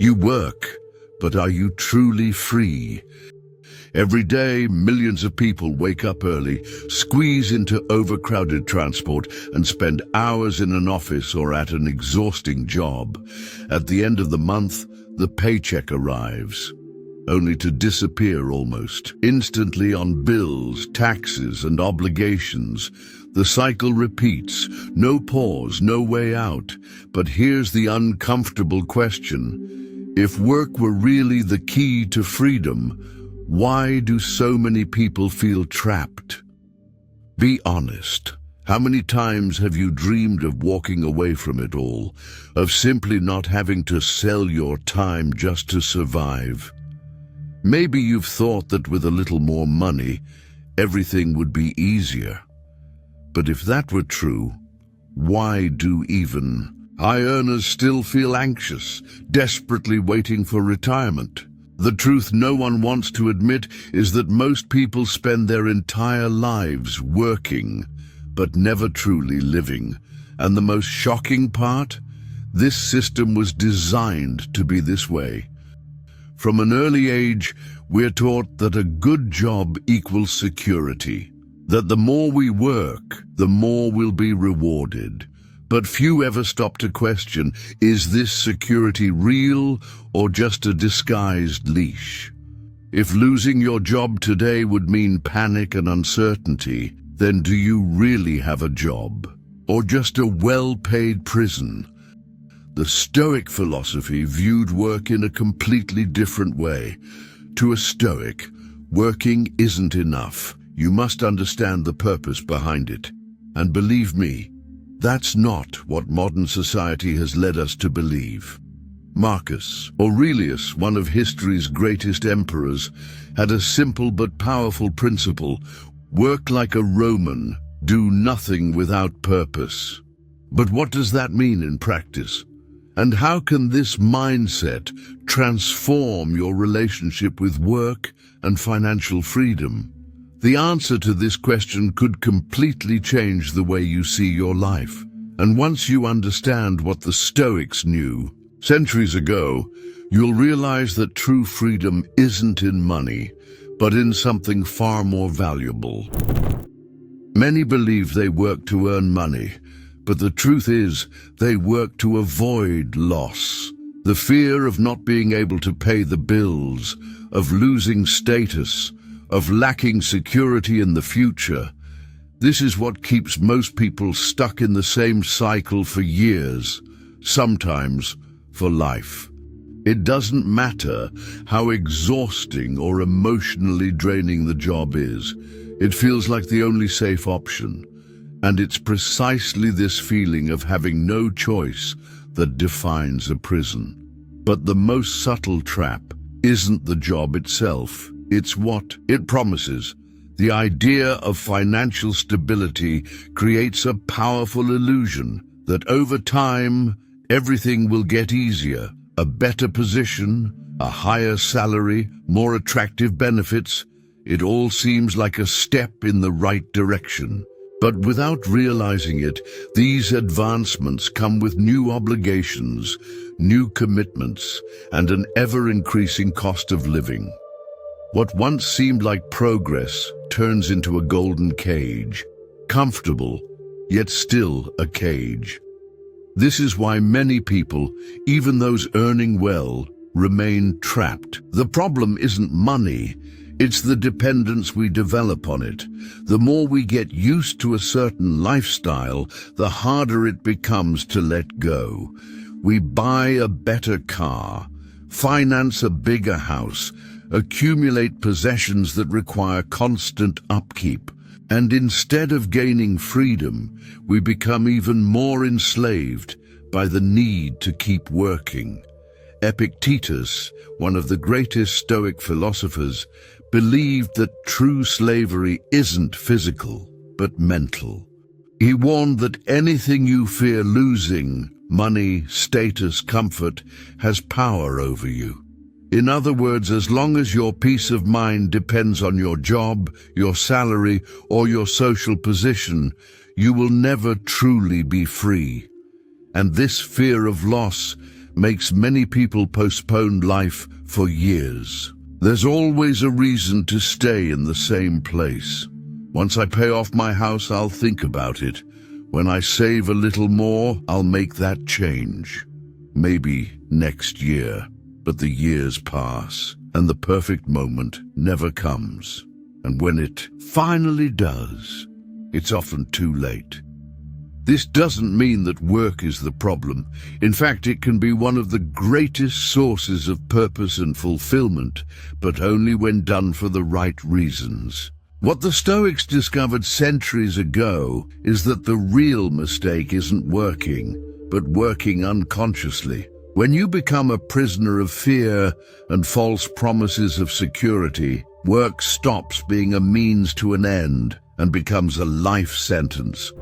You work, but are you truly free? Every day, millions of people wake up early, squeeze into overcrowded transport, and spend hours in an office or at an exhausting job. At the end of the month, the paycheck arrives, only to disappear almost instantly on bills, taxes, and obligations. The cycle repeats, no pause, no way out. But here's the uncomfortable question. If work were really the key to freedom, why do so many people feel trapped? Be honest. How many times have you dreamed of walking away from it all, of simply not having to sell your time just to survive? Maybe you've thought that with a little more money, everything would be easier. But if that were true, why do even high earners still feel anxious, desperately waiting for retirement? The truth no one wants to admit is that most people spend their entire lives working, but never truly living. And the most shocking part? This system was designed to be this way. From an early age, we're taught that a good job equals security, that the more we work, the more we'll be rewarded. But few ever stop to question, is this security real or just a disguised leash? If losing your job today would mean panic and uncertainty, then do you really have a job? Or just a well-paid prison? The Stoic philosophy viewed work in a completely different way. To a Stoic, working isn't enough. You must understand the purpose behind it. And believe me, that's not what modern society has led us to believe. Marcus Aurelius, one of history's greatest emperors, had a simple but powerful principle: work like a Roman, do nothing without purpose. But what does that mean in practice? And how can this mindset transform your relationship with work and financial freedom? The answer to this question could completely change the way you see your life. And once you understand what the Stoics knew centuries ago, you'll realize that true freedom isn't in money, but in something far more valuable. Many believe they work to earn money, but the truth is they work to avoid loss. The fear of not being able to pay the bills, of losing status, of lacking security in the future. This is what keeps most people stuck in the same cycle for years, sometimes for life. It doesn't matter how exhausting or emotionally draining the job is. It feels like the only safe option. And it's precisely this feeling of having no choice that defines a prison. But the most subtle trap isn't the job itself. It's what it promises. The idea of financial stability creates a powerful illusion that over time, everything will get easier. A better position, a higher salary, more attractive benefits. It all seems like a step in the right direction. But without realizing it, these advancements come with new obligations, new commitments, and an ever-increasing cost of living. What once seemed like progress turns into a golden cage, comfortable, yet still a cage. This is why many people, even those earning well, remain trapped. The problem isn't money, it's the dependence we develop on it. The more we get used to a certain lifestyle, the harder it becomes to let go. We buy a better car, finance a bigger house, accumulate possessions that require constant upkeep, and instead of gaining freedom, we become even more enslaved by the need to keep working. Epictetus, one of the greatest Stoic philosophers, believed that true slavery isn't physical, but mental. He warned that anything you fear losing, money, status, comfort, has power over you. In other words, as long as your peace of mind depends on your job, your salary, or your social position, you will never truly be free. And this fear of loss makes many people postpone life for years. There's always a reason to stay in the same place. Once I pay off my house, I'll think about it. When I save a little more, I'll make that change. Maybe next year. But the years pass, and the perfect moment never comes. And when it finally does, it's often too late. This doesn't mean that work is the problem. In fact, it can be one of the greatest sources of purpose and fulfillment, but only when done for the right reasons. What the Stoics discovered centuries ago is that the real mistake isn't working, but working unconsciously. When you become a prisoner of fear and false promises of security, work stops being a means to an end and becomes a life sentence.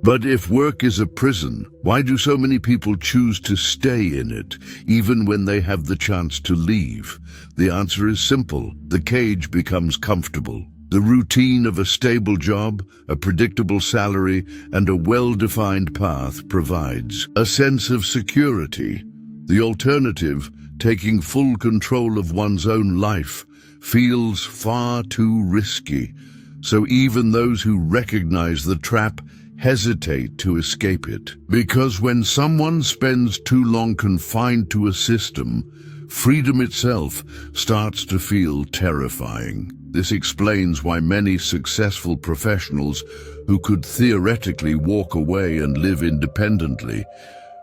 But if work is a prison, why do so many people choose to stay in it, even when they have the chance to leave? The answer is simple. The cage becomes comfortable. The routine of a stable job, a predictable salary, and a well-defined path provides a sense of security. The alternative, taking full control of one's own life, feels far too risky. So even those who recognize the trap hesitate to escape it. Because when someone spends too long confined to a system, freedom itself starts to feel terrifying. This explains why many successful professionals who could theoretically walk away and live independently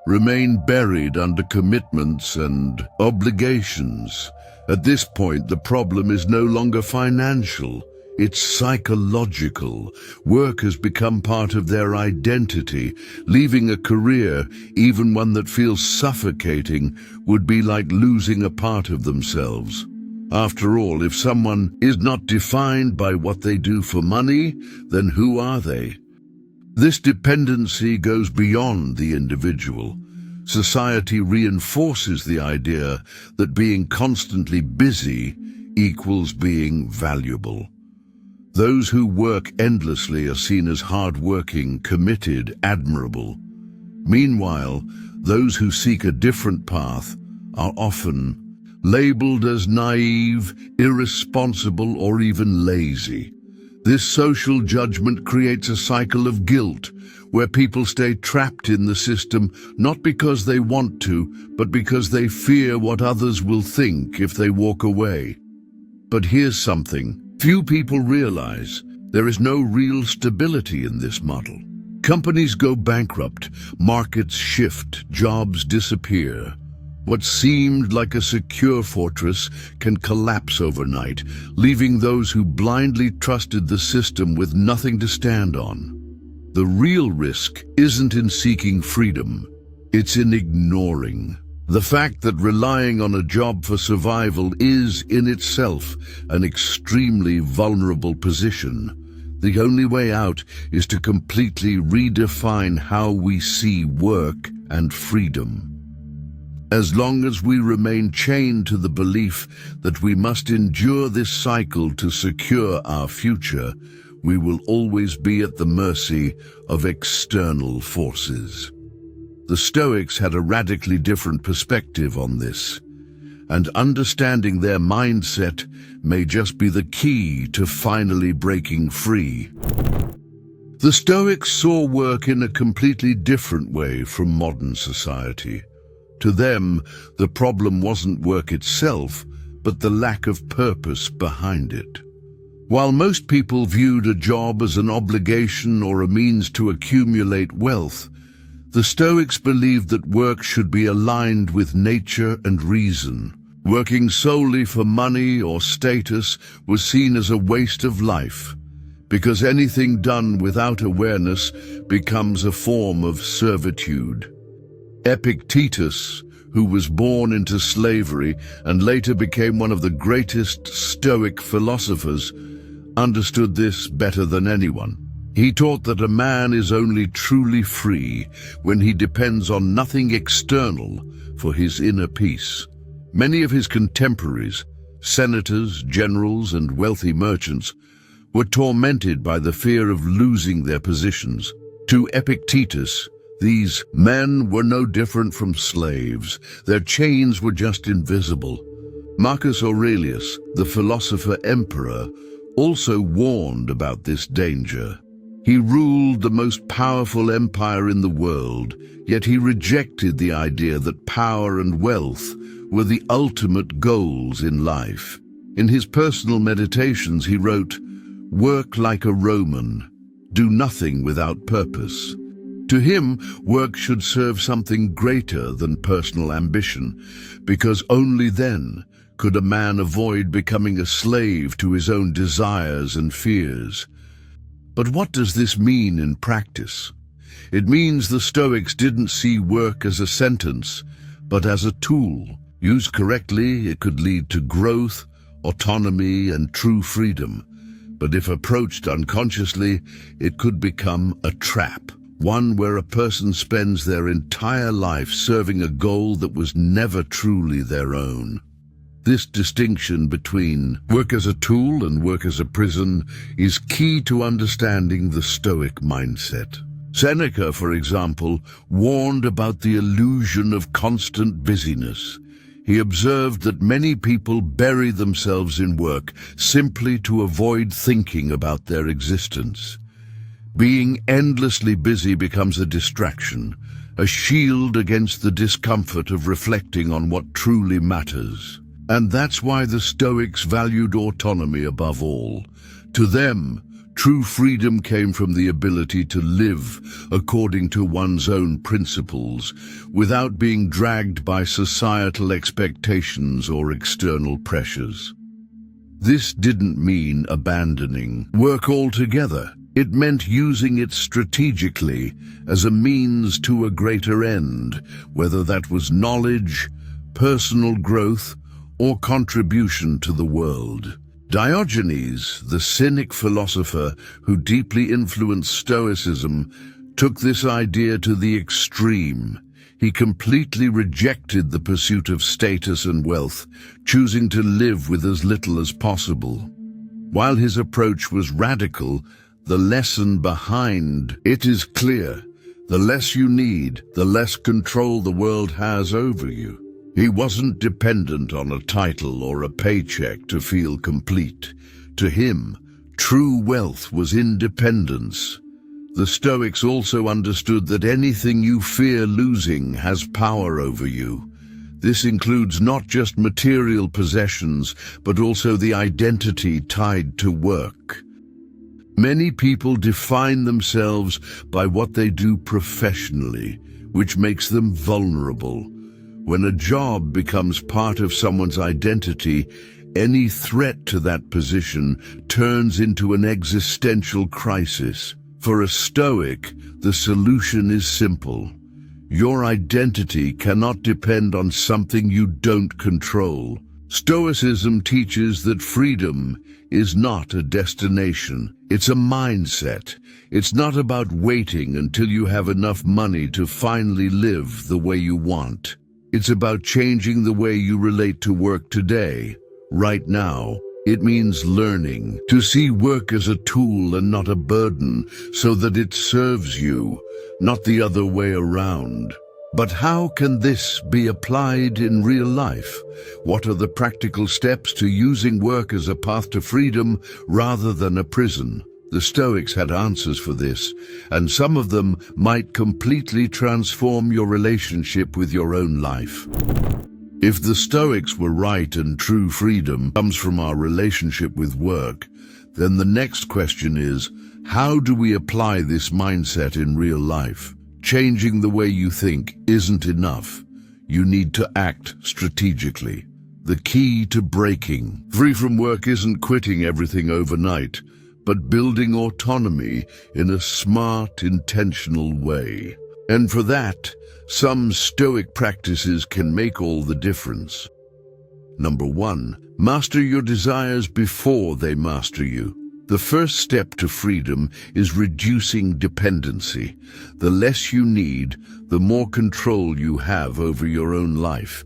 remain buried under commitments and obligations. At this point, the problem is no longer financial. It's psychological. Work has become part of their identity. Leaving a career, even one that feels suffocating, would be like losing a part of themselves. After all, if someone is not defined by what they do for money, then who are they? This dependency goes beyond the individual. Society reinforces the idea that being constantly busy equals being valuable. Those who work endlessly are seen as hard-working, committed, admirable. Meanwhile, those who seek a different path are often labeled as naive, irresponsible, or even lazy. This social judgment creates a cycle of guilt, where people stay trapped in the system not because they want to, but because they fear what others will think if they walk away. But here's something few people realize. There is no real stability in this model. Companies go bankrupt, markets shift, jobs disappear. What seemed like a secure fortress can collapse overnight, leaving those who blindly trusted the system with nothing to stand on. The real risk isn't in seeking freedom, it's in ignoring. The fact that relying on a job for survival is, in itself, an extremely vulnerable position. The only way out is to completely redefine how we see work and freedom. As long as we remain chained to the belief that we must endure this cycle to secure our future, we will always be at the mercy of external forces. The Stoics had a radically different perspective on this, and understanding their mindset may just be the key to finally breaking free. The Stoics saw work in a completely different way from modern society. To them, the problem wasn't work itself, but the lack of purpose behind it. While most people viewed a job as an obligation or a means to accumulate wealth, the Stoics believed that work should be aligned with nature and reason. Working solely for money or status was seen as a waste of life, because anything done without awareness becomes a form of servitude. Epictetus, who was born into slavery and later became one of the greatest Stoic philosophers, understood this better than anyone. He taught that a man is only truly free when he depends on nothing external for his inner peace. Many of his contemporaries, senators, generals, and wealthy merchants, were tormented by the fear of losing their positions. To Epictetus, These men were no different from slaves. Their chains were just invisible. Marcus Aurelius, the philosopher-emperor, also warned about this danger. He ruled the most powerful empire in the world, yet he rejected the idea that power and wealth were the ultimate goals in life. In his personal meditations, he wrote, "Work like a Roman, do nothing without purpose." To him, work should serve something greater than personal ambition, because only then could a man avoid becoming a slave to his own desires and fears. But what does this mean in practice? It means the Stoics didn't see work as a sentence, but as a tool. Used correctly, it could lead to growth, autonomy, and true freedom. But if approached unconsciously, it could become a trap, one where a person spends their entire life serving a goal that was never truly their own. This distinction between work as a tool and work as a prison is key to understanding the Stoic mindset. Seneca, for example, warned about the illusion of constant busyness. He observed that many people bury themselves in work simply to avoid thinking about their existence. Being endlessly busy becomes a distraction, a shield against the discomfort of reflecting on what truly matters. And that's why the Stoics valued autonomy above all. To them, true freedom came from the ability to live according to one's own principles, without being dragged by societal expectations or external pressures. This didn't mean abandoning work altogether. It meant using it strategically as a means to a greater end, whether that was knowledge, personal growth, or contribution to the world. Diogenes, the Cynic philosopher who deeply influenced Stoicism, took this idea to the extreme. He completely rejected the pursuit of status and wealth, choosing to live with as little as possible. While his approach was radical, the lesson behind it is clear. The less you need, the less control the world has over you. He wasn't dependent on a title or a paycheck to feel complete. To him, true wealth was independence. The Stoics also understood that anything you fear losing has power over you. This includes not just material possessions, but also the identity tied to work. Many people define themselves by what they do professionally, which makes them vulnerable. When a job becomes part of someone's identity, any threat to that position turns into an existential crisis. For a Stoic, the solution is simple. Your identity cannot depend on something you don't control. Stoicism teaches that freedom is not a destination, it's a mindset. It's not about waiting until you have enough money to finally live the way you want. It's about changing the way you relate to work today, right now. It means learning to see work as a tool and not a burden, so that it serves you, not the other way around. But how can this be applied in real life? What are the practical steps to using work as a path to freedom rather than a prison? The Stoics had answers for this, and some of them might completely transform your relationship with your own life. If the Stoics were right and true freedom comes from our relationship with work, then the next question is, how do we apply this mindset in real life? Changing the way you think isn't enough. You need to act strategically. The key to breaking free from work isn't quitting everything overnight, but building autonomy in a smart, intentional way. And for that, some Stoic practices can make all the difference. Number 1, master your desires before they master you. The first step to freedom is reducing dependency. The less you need, the more control you have over your own life.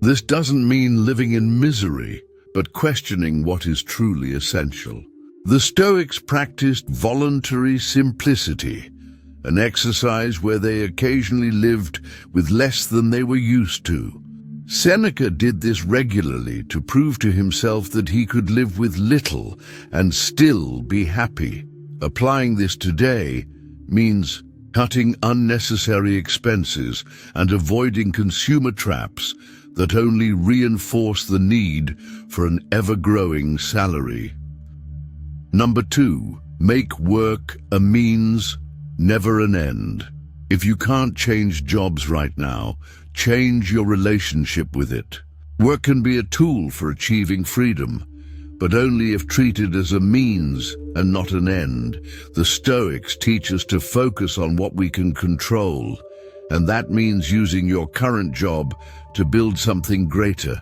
This doesn't mean living in misery, but questioning what is truly essential. The Stoics practiced voluntary simplicity, an exercise where they occasionally lived with less than they were used to. Seneca did this regularly to prove to himself that he could live with little and still be happy. Applying this today means cutting unnecessary expenses and avoiding consumer traps that only reinforce the need for an ever-growing salary. Number 2, make work a means, never an end. If you can't change jobs right now, change your relationship with it. Work can be a tool for achieving freedom, but only if treated as a means and not an end. The Stoics teach us to focus on what we can control, and that means using your current job to build something greater,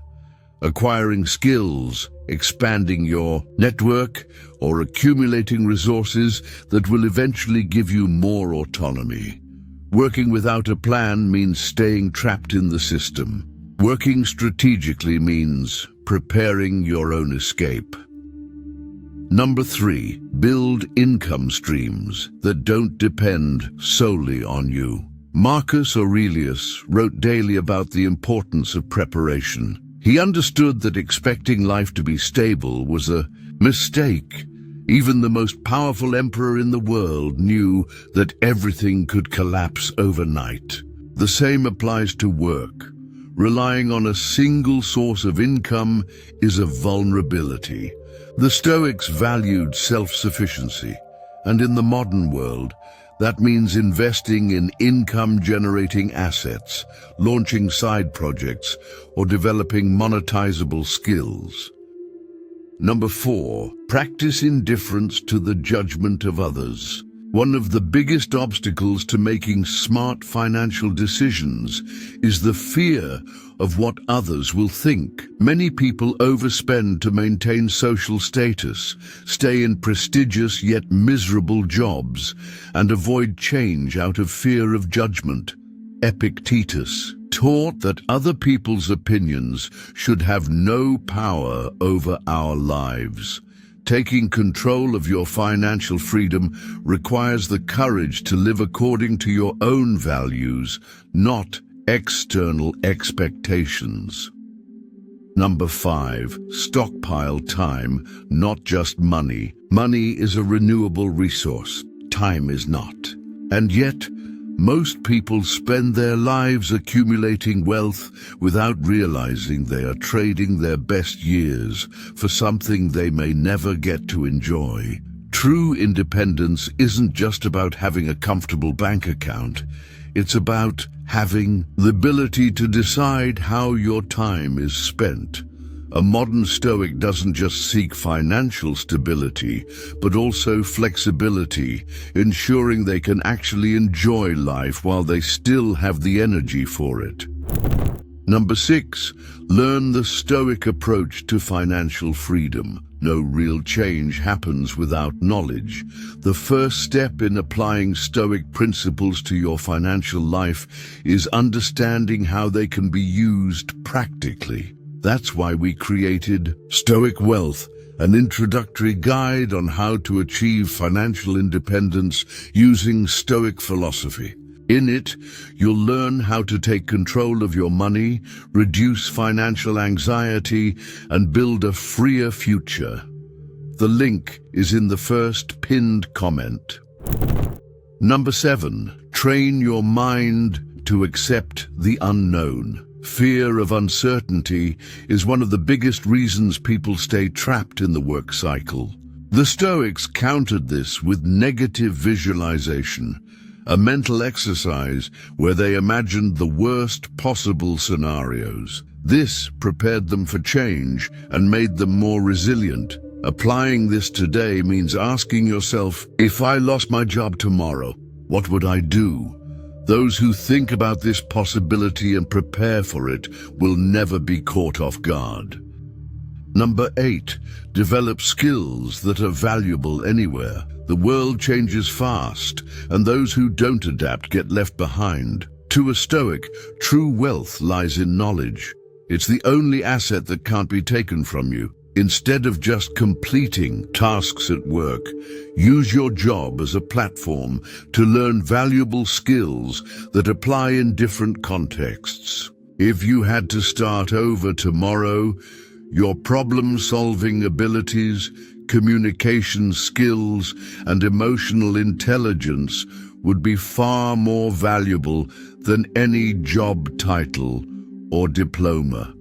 acquiring skills, expanding your network, or accumulating resources that will eventually give you more autonomy. Working without a plan means staying trapped in the system. Working strategically means preparing your own escape. Number 3, build income streams that don't depend solely on you. Marcus Aurelius wrote daily about the importance of preparation. He understood that expecting life to be stable was a mistake. Even the most powerful emperor in the world knew that everything could collapse overnight. The same applies to work. Relying on a single source of income is a vulnerability. The Stoics valued self-sufficiency, and in the modern world, that means investing in income-generating assets, launching side projects, or developing monetizable skills. Number 4, practice indifference to the judgment of others. One of the biggest obstacles to making smart financial decisions is the fear of what others will think. Many people overspend to maintain social status, stay in prestigious yet miserable jobs, and avoid change out of fear of judgment. Epictetus taught that other people's opinions should have no power over our lives. Taking control of your financial freedom requires the courage to live according to your own values, not external expectations. Number 5, stockpile time, not just money. Money is a renewable resource. Time is not. And yet, most people spend their lives accumulating wealth without realizing they are trading their best years for something they may never get to enjoy. True independence isn't just about having a comfortable bank account. It's about having the ability to decide how your time is spent. A modern Stoic doesn't just seek financial stability, but also flexibility, ensuring they can actually enjoy life while they still have the energy for it. Number 6, learn the Stoic approach to financial freedom. No real change happens without knowledge. The first step in applying Stoic principles to your financial life is understanding how they can be used practically. That's why we created Stoic Wealth, an introductory guide on how to achieve financial independence using Stoic philosophy. In it, you'll learn how to take control of your money, reduce financial anxiety, and build a freer future. The link is in the first pinned comment. Number 7, train your mind to accept the unknown. Fear of uncertainty is one of the biggest reasons people stay trapped in the work cycle. The Stoics countered this with negative visualization, a mental exercise where they imagined the worst possible scenarios. This prepared them for change and made them more resilient. Applying this today means asking yourself, if I lost my job tomorrow, what would I do? Those who think about this possibility and prepare for it will never be caught off guard. Number 8, develop skills that are valuable anywhere. The world changes fast, and those who don't adapt get left behind. To a Stoic, true wealth lies in knowledge. It's the only asset that can't be taken from you. Instead of just completing tasks at work, use your job as a platform to learn valuable skills that apply in different contexts. If you had to start over tomorrow, your problem-solving abilities, communication skills, and emotional intelligence would be far more valuable than any job title or diploma.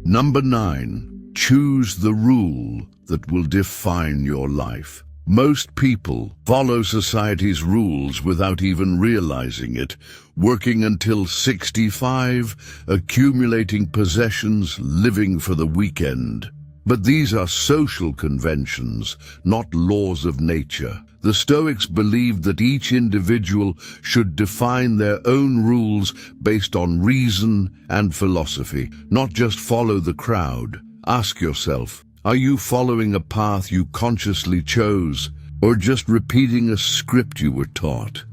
Number 9. Choose the rule that will define your life. Most people follow society's rules without even realizing it, working until 65, accumulating possessions, living for the weekend. But these are social conventions, not laws of nature. The Stoics believed that each individual should define their own rules based on reason and philosophy, not just follow the crowd. Ask yourself, are you following a path you consciously chose, or just repeating a script you were taught?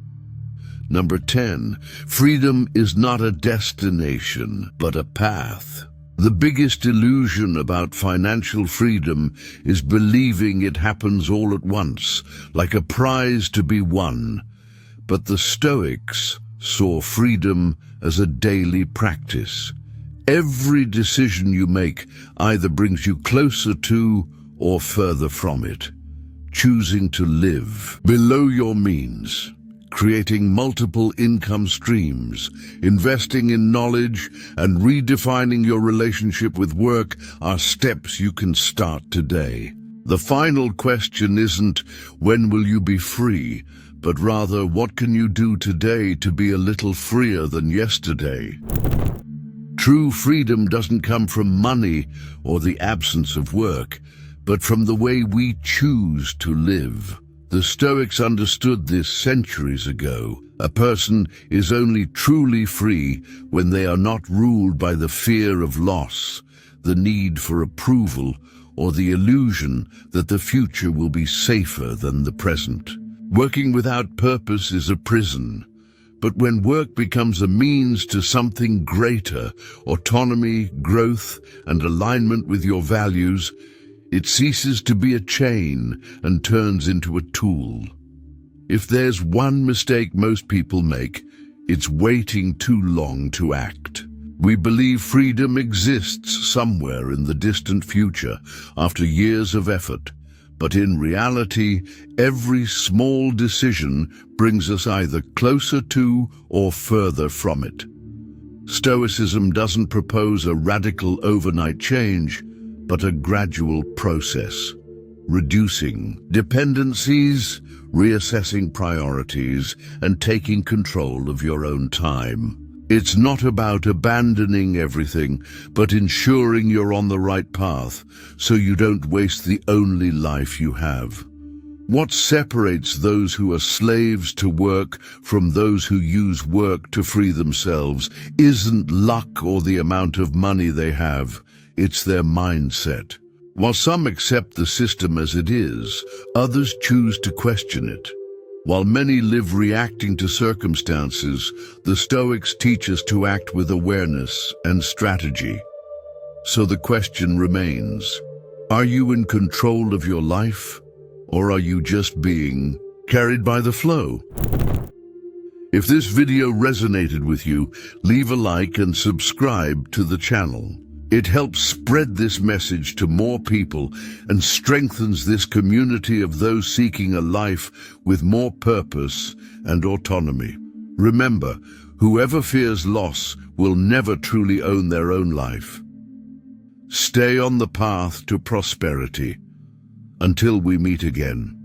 Number 10, freedom is not a destination, but a path. The biggest illusion about financial freedom is believing it happens all at once, like a prize to be won. But the Stoics saw freedom as a daily practice. Every decision you make either brings you closer to or further from it. Choosing to live below your means, creating multiple income streams, investing in knowledge, and redefining your relationship with work are steps you can start today. The final question isn't, when will you be free, but rather, what can you do today to be a little freer than yesterday? True freedom doesn't come from money or the absence of work, but from the way we choose to live. The Stoics understood this centuries ago. A person is only truly free when they are not ruled by the fear of loss, the need for approval, or the illusion that the future will be safer than the present. Working without purpose is a prison. But when work becomes a means to something greater, autonomy, growth, and alignment with your values, it ceases to be a chain and turns into a tool. If there's one mistake most people make, it's waiting too long to act. We believe freedom exists somewhere in the distant future after years of effort. But in reality, every small decision brings us either closer to or further from it. Stoicism doesn't propose a radical overnight change, but a gradual process. Reducing dependencies, reassessing priorities, and taking control of your own time. It's not about abandoning everything, but ensuring you're on the right path, so you don't waste the only life you have. What separates those who are slaves to work from those who use work to free themselves isn't luck or the amount of money they have, it's their mindset. While some accept the system as it is, others choose to question it. While many live reacting to circumstances, the Stoics teach us to act with awareness and strategy. So the question remains, are you in control of your life, or are you just being carried by the flow? If this video resonated with you, leave a like and subscribe to the channel. It helps spread this message to more people and strengthens this community of those seeking a life with more purpose and autonomy. Remember, whoever fears loss will never truly own their own life. Stay on the path to prosperity. Until we meet again.